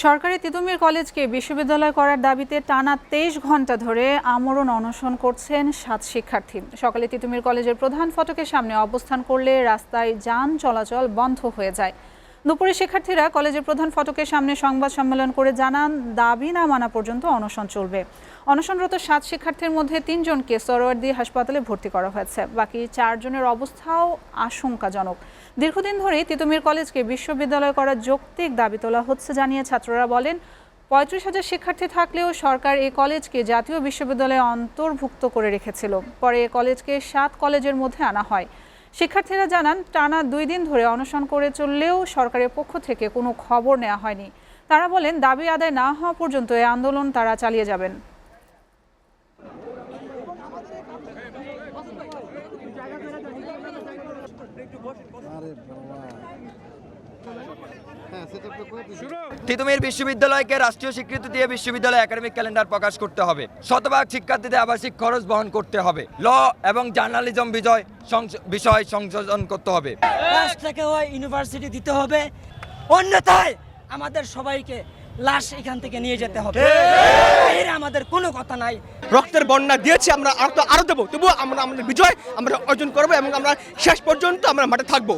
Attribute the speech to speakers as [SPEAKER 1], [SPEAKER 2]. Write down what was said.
[SPEAKER 1] সরকারি তিতুমির কলেজকে বিশ্ববিদ্যালয় করার দাবিতে টানা ২৩ ঘণ্টা ধরে আমরণ অনশন করছেন ৭ শিক্ষার্থী। সকালে তিতুমির কলেজের প্রধান ফটকের সামনে অবস্থান করলে রাস্তায় যান চলাচল বন্ধ হয়ে যায়। দুপুরে শিক্ষার্থীরা কলেজের প্রধান ফটকের সামনে সংবাদ সম্মেলন করে জানান, দাবি না মানা পর্যন্ত অনশন চলবে। অনশনরত ৭ শিক্ষার্থীর মধ্যে ৩ জনকে সরোয়ার্দী হাসপাতালে ভর্তি করা হয়েছে। বাকি ৪ জনের অবস্থাও আশঙ্কাজনক। দীর্ঘদিন ধরেই তিতুমির কলেজকে বিশ্ববিদ্যালয় করার যৌক্তিক দাবি তোলা হচ্ছে জানিয়ে ছাত্ররা বলেন, ৩৫,০০০ শিক্ষার্থী থাকলেও সরকার এই কলেজকে জাতীয় বিশ্ববিদ্যালয়ে অন্তর্ভুক্ত করে রেখেছিল। পরে এই কলেজকে ৭ কলেজের মধ্যে আনা হয়। শিক্ষার্থীরা জানান, টানা ২ দিন ধরে অনশন করে চললেও সরকারের পক্ষ থেকে কোনো খবর নেওয়া হয়নি। তারা বলেন, দাবি আদায় না হওয়া পর্যন্ত এই আন্দোলন তারা চালিয়ে যাবেন।
[SPEAKER 2] তিতুমির বিশ্ববিদ্যালয়কে রাষ্ট্রীয় স্বীকৃতি দিয়ে বিশ্ববিদ্যালয় একাডেমিক ক্যালেন্ডার প্রকাশ করতে হবে। শতভাগ শিক্ষার্থীদের আবাসিক খরচ বহন করতে হবে। ল এবং জার্নালিজম বিষয় সংযোজন করতে হবে।
[SPEAKER 3] রাষ্ট্রকে ইউনিভার্সিটি দিতে হবে, অন্যথায় আমাদের সবাইকে লাশ এখান থেকে নিয়ে যেতে হবে। আমাদের কোনো কথা নাই।
[SPEAKER 4] রক্তের বন্যা দিয়েছি, আমরা আরো দেবো, তবুও আমরা আমাদের বিজয় আমরা অর্জন করবো এবং আমরা শেষ পর্যন্ত আমরা মাঠে থাকবো।